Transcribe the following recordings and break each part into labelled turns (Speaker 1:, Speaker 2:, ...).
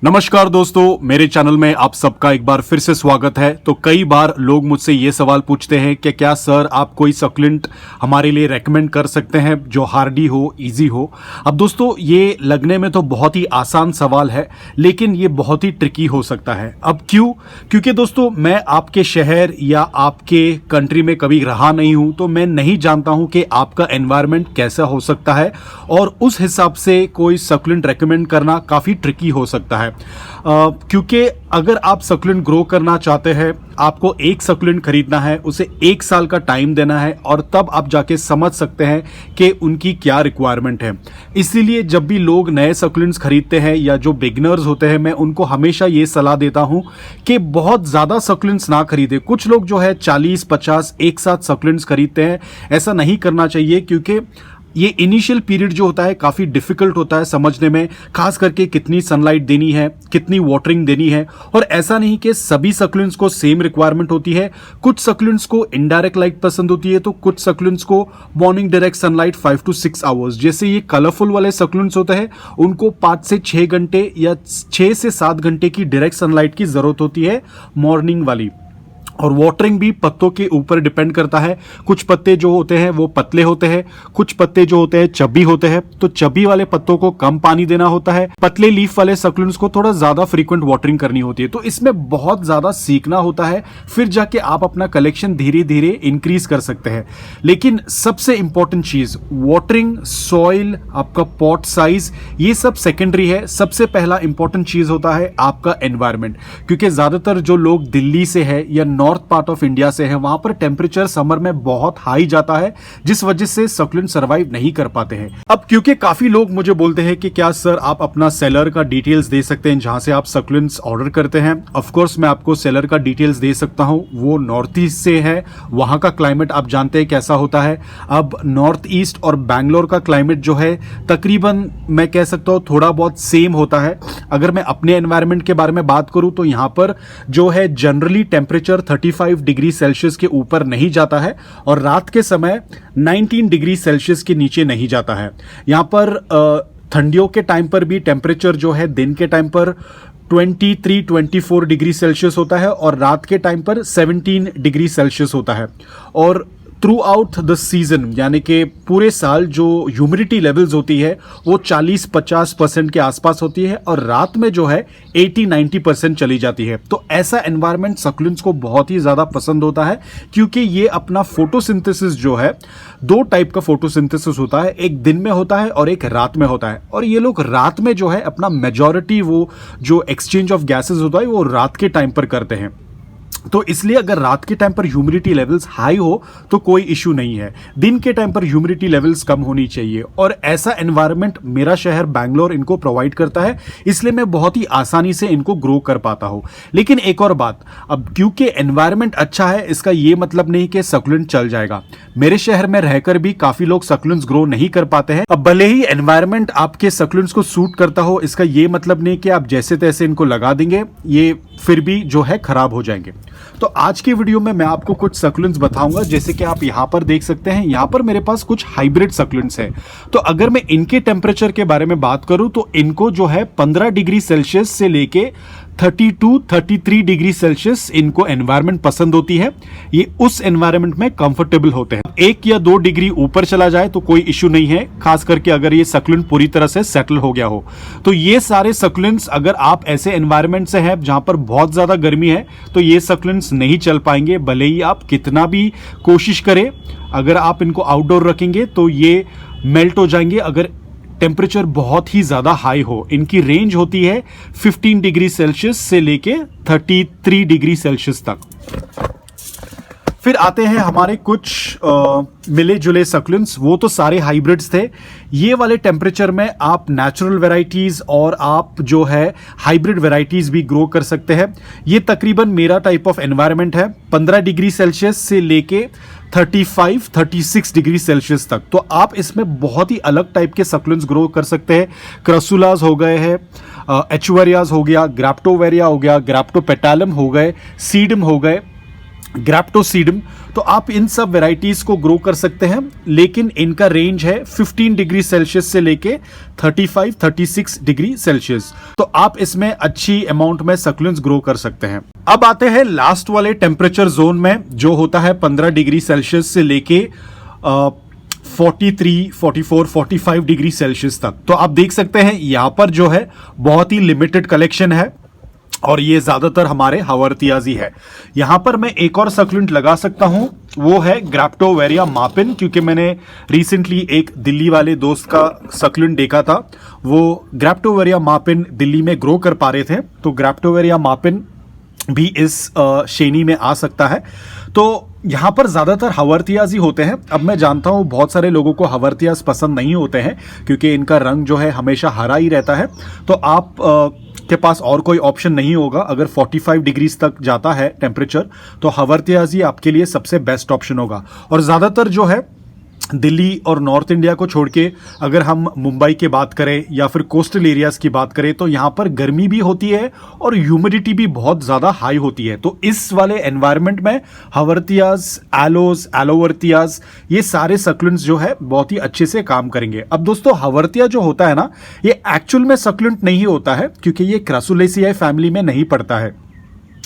Speaker 1: नमस्कार दोस्तों, मेरे चैनल में आप सबका एक बार फिर से स्वागत है। तो कई बार लोग मुझसे ये सवाल पूछते हैं कि क्या सर आप कोई सकुलेंट हमारे लिए रेकमेंड कर सकते हैं जो हार्डी हो, इजी हो। अब दोस्तों ये लगने में तो बहुत ही आसान सवाल है, लेकिन ये बहुत ही ट्रिकी हो सकता है। अब क्यों? क्योंकि दोस्तों मैं आपके शहर या आपके कंट्री में कभी रहा नहीं हूं, तो मैं नहीं जानता हूं कि आपका एनवायरनमेंट कैसा हो सकता है और उस हिसाब से कोई सकुलेंट रेकमेंड करना काफ़ी ट्रिकी हो सकता है। क्योंकि अगर आप सकुलेंट ग्रो करना चाहते हैं, आपको एक सकुलेंट खरीदना है, उसे 1 साल का टाइम देना है और तब आप जाके समझ सकते हैं कि उनकी क्या रिक्वायरमेंट है। इसीलिए जब भी लोग नए सकुलेंट्स खरीदते हैं या जो बिगनर्स होते हैं, मैं उनको हमेशा ये सलाह देता हूं कि बहुत ज़्यादा सकुलेंट्स ना खरीदें। कुछ लोग जो है 40-50 एक साथ सकुलेंट्स खरीदते हैं, ऐसा नहीं करना चाहिए क्योंकि ये इनिशियल पीरियड जो होता है काफ़ी डिफिकल्ट होता है समझने में, खास करके कितनी सनलाइट देनी है, कितनी वाटरिंग देनी है। और ऐसा नहीं कि सभी सकुलेंट्स को सेम रिक्वायरमेंट होती है। कुछ सकुलेंट्स को इनडायरेक्ट लाइट पसंद होती है, तो कुछ सकुलेंट्स को morning direct sunlight 5 to 6 hours. जैसे ये कलरफुल वाले सकुलेंट्स होते हैं, उनको 5 से 6 घंटे या 6 से 7 घंटे की डायरेक्ट सनलाइट की ज़रूरत होती है, मॉर्निंग वाली। और वाटरिंग भी पत्तों के ऊपर डिपेंड करता है। कुछ पत्ते जो होते हैं वो पतले होते हैं, कुछ पत्ते जो होते हैं चब्बी होते हैं, तो चब्बी वाले पत्तों को कम पानी देना होता है। पतले लीफ वाले सकुलेंट्स को थोड़ा ज्यादा फ्रीक्वेंट वाटरिंग करनी होती है। तो इसमें बहुत ज्यादा सीखना होता है, फिर जाके आप अपना कलेक्शन धीरे धीरे इंक्रीज कर सकते हैं। लेकिन सबसे इंपॉर्टेंट चीज वाटरिंग, सॉइल, आपका पॉट साइज, ये सब सेकेंडरी है। सबसे पहला इंपॉर्टेंट चीज होता है आपका एनवायरमेंट, क्योंकि ज्यादातर जो लोग दिल्ली से है या नॉर्थ पार्ट ऑफ इंडिया से है, वहां पर टेम्परेचर समर में बहुत हाई जाता है, जिस वजह से सकुलेंट सर्वाइव नहीं कर पाते हैं। अब क्योंकि काफी लोग मुझे बोलते हैं कि क्या सर आप अपना सेलर का डिटेल्स दे सकते हैं जहां से आप सकुलेंट्स ऑर्डर करते हैं। ऑफ कोर्स मैं आपको सेलर का डिटेल्स दे सकता हूं, वो नॉर्थ ईस्ट से है, वहां का क्लाइमेट आप जानते हैं कैसा होता है। अब नॉर्थ ईस्ट और बैंगलोर का क्लाइमेट जो है तकरीबन मैं कह सकता हूं थोड़ा बहुत सेम होता है। अगर मैं अपने एनवायरनमेंट के बारे में बात करूं तो यहां पर जो है जनरली टेम्परेचर 35 डिग्री सेल्सियस के ऊपर नहीं जाता है और रात के समय 19 डिग्री सेल्सियस के नीचे नहीं जाता है। यहां पर ठंडियों के टाइम पर भी टेम्परेचर जो है दिन के टाइम पर 23-24 डिग्री सेल्सियस होता है और रात के टाइम पर 17 डिग्री सेल्सियस होता है। और थ्रू आउट द सीजन यानी कि पूरे साल जो ह्यूमिडिटी लेवल्स होती है वो 40-50% के आसपास होती है और रात में जो है 80-90% चली जाती है। तो ऐसा एनवायरनमेंट सकुलेंट्स को बहुत ही ज़्यादा पसंद होता है, क्योंकि ये अपना फोटोसिंथेसिस जो है, 2 टाइप का फोटोसिंथेसिस होता है, एक दिन में होता है और एक रात में होता है। और ये लोग रात में जो है अपना मेजॉरिटी वो जो एक्सचेंज ऑफ गैसेज होता है वो रात के टाइम पर करते हैं। तो इसलिए अगर रात के टाइम पर ह्यूमिडिटी लेवल्स हाई हो तो कोई इशू नहीं है, दिन के टाइम पर ह्यूमिडिटी लेवल्स कम होनी चाहिए। और ऐसा एनवायरनमेंट मेरा शहर बैंगलोर इनको प्रोवाइड करता है, इसलिए मैं बहुत ही आसानी से इनको ग्रो कर पाता हूं। लेकिन एक और बात, अब क्योंकि एनवायरनमेंट अच्छा है इसका ये मतलब नहीं कि सकुलेंट चल जाएगा। मेरे शहर में रहकर भी काफी लोग सकुलेंट्स ग्रो नहीं कर पाते हैं। अब भले ही एनवायरनमेंट आपके सकुलेंट्स को सूट करता हो, इसका ये मतलब नहीं कि आप जैसे तैसे इनको लगा देंगे, ये फिर भी जो है खराब हो जाएंगे। तो आज की वीडियो में मैं आपको कुछ सकुलेंट्स बताऊंगा, जैसे कि आप यहां पर देख सकते हैं। यहां पर मेरे पास कुछ हाइब्रिड सकुलेंट्स हैं। तो अगर मैं इनके टेम्परेचर के बारे में बात करूं तो इनको जो है 15 डिग्री सेल्सियस से लेके 32-33 डिग्री सेल्सियस इनको एनवायरनमेंट पसंद होती है। ये उस एनवायरनमेंट में कंफर्टेबल होते हैं। 1 या 2 डिग्री ऊपर चला जाए तो कोई इश्यू नहीं है, खास करके अगर ये सकुलेंट पूरी तरह से सेटल हो गया हो। तो ये सारे सकुलेंट्स अगर आप ऐसे एनवायरनमेंट से हैं जहां पर बहुत ज्यादा गर्मी है तो ये सकुलेंट्स नहीं चल पाएंगे, भले ही आप कितना भी कोशिश करें। अगर आप इनको आउटडोर रखेंगे तो ये मेल्ट हो जाएंगे अगर टेम्परेचर बहुत ही ज्यादा हाई हो। इनकी रेंज होती है 15 डिग्री सेल्सियस से लेके 33 डिग्री सेल्सियस तक। फिर आते हैं हमारे कुछ मिले जुले सकुलेंट्स, वो तो सारे हाइब्रिड्स थे। ये वाले टेम्परेचर में आप नेचुरल वेराइटीज और आप जो है हाइब्रिड वेराइटीज भी ग्रो कर सकते हैं। ये तकरीबन मेरा टाइप ऑफ एनवायरनमेंट है, 15 डिग्री सेल्सियस से लेके 35-36 डिग्री सेल्सियस तक। तो आप इसमें बहुत ही अलग टाइप के सकुलेंट्स ग्रो कर सकते हैं। क्रसुलाज हो गए हैं, एचुवेरियाज हो गया, ग्राप्टोवेरिया हो गया, ग्राप्टोपेटालम हो गए, सीडम हो गए। ग्रैप्टोसीडम, तो आप इन सब वेराइटीज को ग्रो कर सकते हैं, लेकिन इनका रेंज है 15 डिग्री सेल्सियस से लेके 35-36 डिग्री सेल्सियस। तो आप इसमें अच्छी अमाउंट में सक्यूलेंट्स ग्रो कर सकते हैं। अब आते हैं लास्ट वाले टेम्परेचर जोन में, जो होता है 15 डिग्री सेल्सियस से लेके 43, 44, 45 डिग्री सेल्सियस तक। तो आप देख सकते हैं यहां पर जो है बहुत ही लिमिटेड कलेक्शन है, और ये ज्यादातर हमारे हावर्थियाज ही है। यहां पर मैं एक और सक्यूलेंट लगा सकता हूं, वो है ग्रैप्टोवेरिया मार्पिन, क्योंकि मैंने रिसेंटली एक दिल्ली वाले दोस्त का सक्यूलेंट देखा था, वो ग्रैप्टोवेरिया मार्पिन दिल्ली में ग्रो कर पा रहे थे। तो ग्रैप्टोवेरिया मार्पिन भी इस श्रेणी में आ सकता है। तो यहाँ पर ज़्यादातर हावर्थियाज ही होते हैं। अब मैं जानता हूँ बहुत सारे लोगों को हावर्थियाज पसंद नहीं होते हैं, क्योंकि इनका रंग जो है हमेशा हरा ही रहता है। तो आप के पास और कोई ऑप्शन नहीं होगा। अगर 45 डिग्रीज तक जाता है टेम्परेचर, तो हावर्थियाज ही आपके लिए सबसे बेस्ट ऑप्शन होगा। और ज़्यादातर जो है दिल्ली और नॉर्थ इंडिया को छोड़ के अगर हम मुंबई की बात करें या फिर कोस्टल एरियाज की बात करें, तो यहाँ पर गर्मी भी होती है और ह्यूमिडिटी भी बहुत ज़्यादा हाई होती है। तो इस वाले एनवायरनमेंट में हावर्थियाज, एलोज, एलोवर्थियाज, ये सारे सक्यूलेंट्स जो है बहुत ही अच्छे से काम करेंगे। अब दोस्तों, हावर्थिया जो होता है ना, ये एक्चुअल में सक्यूलेंट नहीं होता है, क्योंकि ये क्रासुलेसियाई फैमिली में नहीं पड़ता है,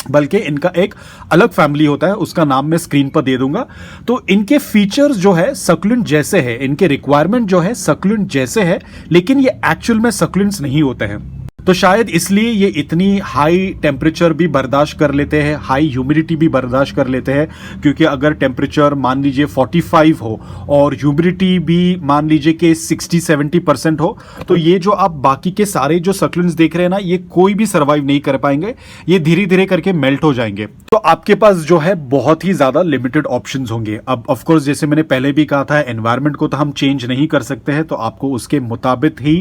Speaker 1: बल्कि इनका एक अलग फैमिली होता है, उसका नाम मैं स्क्रीन पर दे दूंगा। तो इनके फीचर्स जो है सक्यूलेंट जैसे है, इनके रिक्वायरमेंट जो है सक्यूलेंट जैसे है, लेकिन ये एक्चुअल में सक्यूलेंट्स नहीं होते हैं। तो शायद इसलिए ये इतनी हाई टेम्परेचर भी बर्दाश्त कर लेते हैं, हाई ह्यूमिडिटी भी बर्दाश्त कर लेते हैं। क्योंकि अगर टेम्परेचर मान लीजिए 45 हो और ह्यूमिडिटी भी मान लीजिए कि 60-70% हो, तो ये जो आप बाकी के सारे जो सक्यूलेंट्स देख रहे हैं ना, ये कोई भी सर्वाइव नहीं कर पाएंगे, ये धीरे धीरे करके मेल्ट हो जाएंगे। तो आपके पास जो है बहुत ही ज्यादा लिमिटेड ऑप्शंस होंगे। अब ऑफ कोर्स, जैसे मैंने पहले भी कहा था, एनवायरनमेंट को तो हम चेंज नहीं कर सकते हैं, तो आपको उसके मुताबिक ही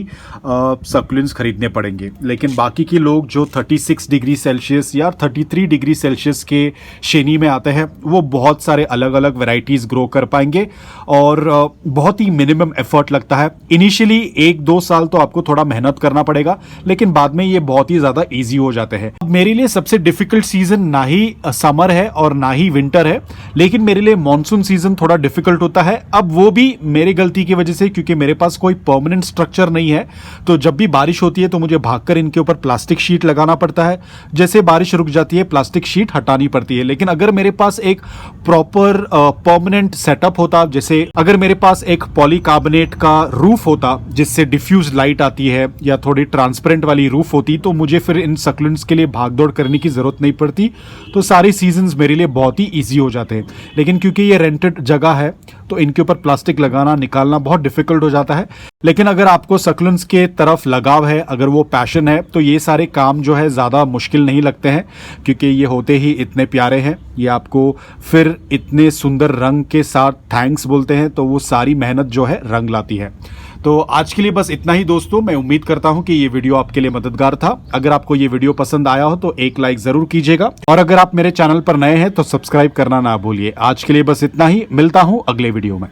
Speaker 1: सक्यूलेंट्स खरीदने पड़ेंगे। लेकिन बाकी के लोग जो 36 डिग्री सेल्सियस या 33 डिग्री सेल्सियस के श्रेणी में आते हैं, वो बहुत सारे अलग अलग वैरायटीज ग्रो कर पाएंगे, और बहुत ही मिनिमम एफर्ट लगता है। इनिशियली 1-2 साल तो आपको थोड़ा मेहनत करना पड़ेगा, लेकिन बाद में ये बहुत ही ज्यादा ईजी हो जाते हैं। मेरे लिए सबसे डिफिकल्ट सीजन ना ही समर है और ना ही विंटर है, लेकिन मेरे लिए मानसून सीजन थोड़ा डिफिकल्ट होता है। अब वो भी मेरी गलती की वजह से, क्योंकि मेरे पास कोई परमानेंट स्ट्रक्चर नहीं है। तो जब भी बारिश होती है तो मुझे भागकर इनके ऊपर प्लास्टिक शीट लगाना पड़ता है। जैसे बारिश रुक जाती है, प्लास्टिक शीट हटानी पड़ती है। लेकिन अगर मेरे पास एक प्रॉपर परमानेंट सेटअप होता, जैसे अगर मेरे पास एक पॉलीकार्बोनेट का रूफ होता जिससे डिफ्यूज लाइट आती है, या थोड़ी ट्रांसपेरेंट वाली रूफ होती, तो मुझे फिर इन सक्यूलेंट्स के लिए भागदौड़ करने की जरूरत नहीं पड़ती। तो सारे सीजन्स मेरे लिए बहुत ही ईजी हो जाते हैं। लेकिन क्योंकि ये रेंटेड जगह है, तो इनके ऊपर प्लास्टिक लगाना निकालना बहुत डिफिकल्ट हो जाता है। लेकिन अगर आपको सक्यूलेंट्स के तरफ लगाव है, अगर वो पैशन है, तो ये सारे काम जो है ज़्यादा मुश्किल नहीं लगते हैं, क्योंकि ये होते ही इतने प्यारे हैं। ये आपको फिर इतने सुंदर रंग के साथ थैंक्स बोलते हैं, तो वो सारी मेहनत जो है रंग लाती है। तो आज के लिए बस इतना ही दोस्तों। मैं उम्मीद करता हूं कि ये वीडियो आपके लिए मददगार था। अगर आपको ये वीडियो पसंद आया हो तो एक लाइक जरूर कीजिएगा, और अगर आप मेरे चैनल पर नए हैं तो सब्सक्राइब करना ना भूलिए। आज के लिए बस इतना ही, मिलता हूं अगले वीडियो में।